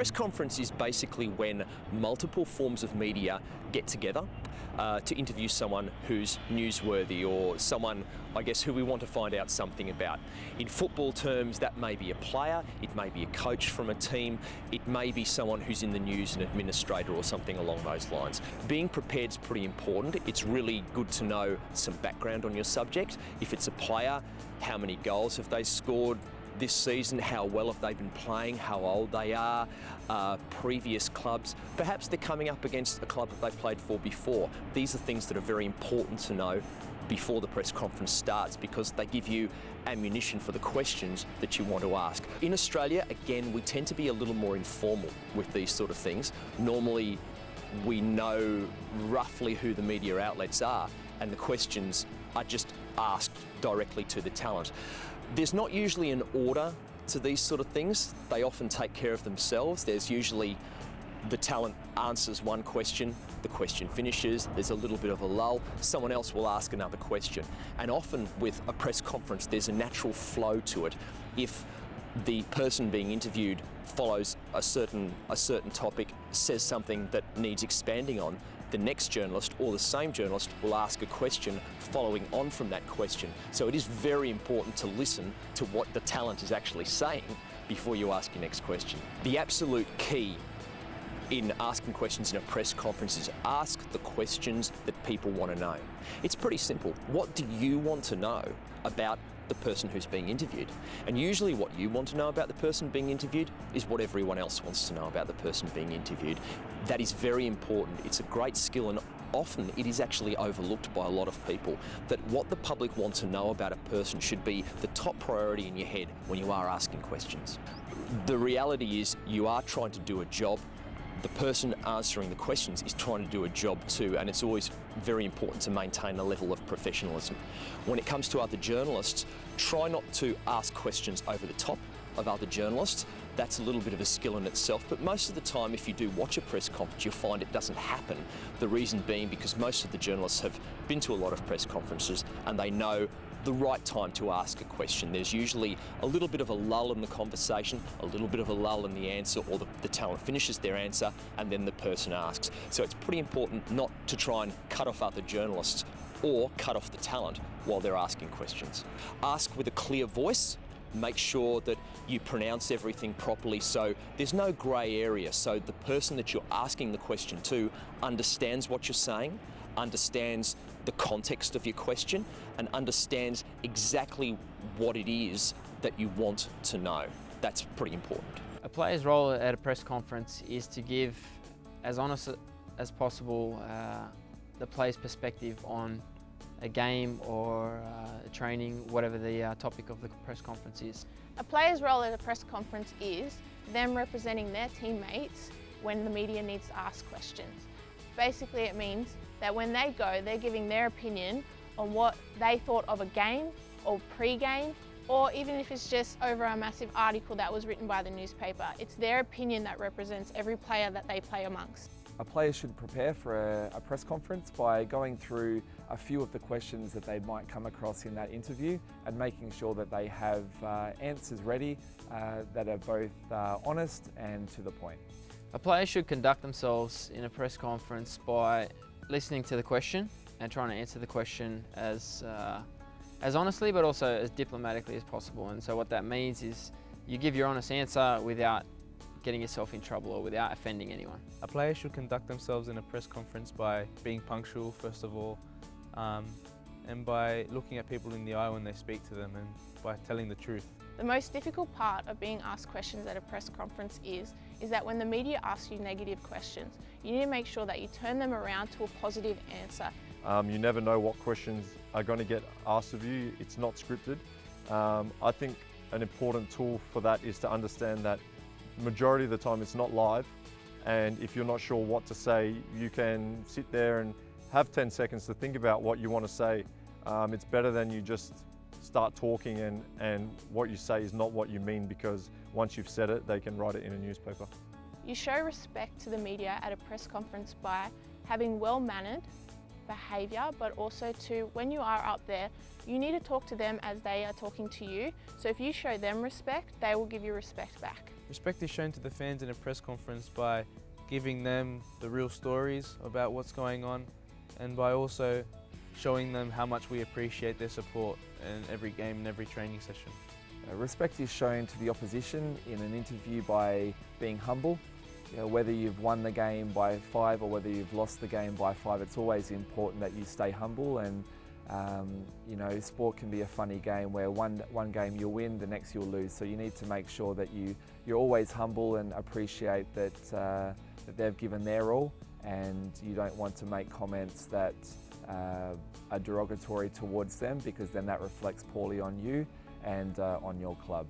press conference is basically when multiple forms of media get together to interview someone who's newsworthy or someone, I guess, who we want to find out something about. In football terms, that may be a player, it may be a coach from a team, it may be someone who's in the news, an administrator or something along those lines. Being prepared is pretty important. It's really good to know some background on your subject. If it's a player, how many goals have they scored this season, how well have they been playing, how old they are, previous clubs. Perhaps they're coming up against a club that they've played for before. These are things that are very important to know before the press conference starts because they give you ammunition for the questions that you want to ask. In Australia, again, we tend to be a little more informal with these sort of things. Normally, we know roughly who the media outlets are and the questions are just asked directly to the talent. There's not usually an order to these sort of things. They often take care of themselves. There's usually the talent answers one question, the question finishes, there's a little bit of a lull, someone else will ask another question. And often with a press conference, there's a natural flow to it. If the person being interviewed follows a certain topic, says something that needs expanding on, the next journalist or the same journalist will ask a question following on from that question. So it is very important to listen to what the talent is actually saying before you ask your next question. The absolute key in asking questions in a press conference is ask the questions that people want to know. It's pretty simple. What do you want to know about the person who's being interviewed? And usually what you want to know about the person being interviewed is what everyone else wants to know about the person being interviewed. That is very important. It's a great skill, and often it is actually overlooked by a lot of people, that what the public want to know about a person should be the top priority in your head when you are asking questions. The reality is you are trying to do a job. The person answering the questions is trying to do a job too, and it's always very important to maintain a level of professionalism. When it comes to other journalists, try not to ask questions over the top of other journalists. That's a little bit of a skill in itself, but most of the time if you do watch a press conference, you'll find it doesn't happen. The reason being because most of the journalists have been to a lot of press conferences and they know the right time to ask a question. There's usually a little bit of a lull in the conversation, a little bit of a lull in the answer, or the talent finishes their answer and then the person asks. So it's pretty important not to try and cut off other journalists or cut off the talent while they're asking questions. Ask with a clear voice. Make sure that you pronounce everything properly so there's no grey area, so the person that you're asking the question to understands what you're saying, understands the context of your question, and understands exactly what it is that you want to know. That's pretty important. A player's role at a press conference is to give as honest as possible the player's perspective on a game or training, whatever the topic of the press conference is. A player's role at a press conference is them representing their teammates when the media needs to ask questions. Basically it means that when they go, they're giving their opinion on what they thought of a game or pre-game, or even if it's just over a massive article that was written by the newspaper. It's their opinion that represents every player that they play amongst. A player should prepare for a press conference by going through a few of the questions that they might come across in that interview and making sure that they have answers ready that are both honest and to the point. A player should conduct themselves in a press conference by listening to the question and trying to answer the question as honestly but also as diplomatically as possible. And so what that means is you give your honest answer without getting yourself in trouble or without offending anyone. A player should conduct themselves in a press conference by being punctual first of all, and by looking at people in the eye when they speak to them and by telling the truth. The most difficult part of being asked questions at a press conference is that when the media asks you negative questions, you need to make sure that you turn them around to a positive answer. You never know what questions are going to get asked of you. It's not scripted. I think an important tool for that is to understand that majority of the time it's not live, and if you're not sure what to say, you can sit there and have 10 seconds to think about what you want to say. It's better than you just start talking and what you say is not what you mean, because once you've said it, they can write it in a newspaper. You show respect to the media at a press conference by having well-mannered behaviour, but also to, when you are up there, you need to talk to them as they are talking to you. So if you show them respect, they will give you respect back. Respect is shown to the fans in a press conference by giving them the real stories about what's going on, and by also showing them how much we appreciate their support in every game and every training session. Respect is shown to the opposition in an interview by being humble. You know, whether you've won the game by 5 or whether you've lost the game by 5, it's always important that you stay humble. And you know, sport can be a funny game where one game you'll win, the next you'll lose. So you need to make sure that you're always humble and appreciate that that they've given their all, and you don't want to make comments that are derogatory towards them, because then that reflects poorly on you and on your club.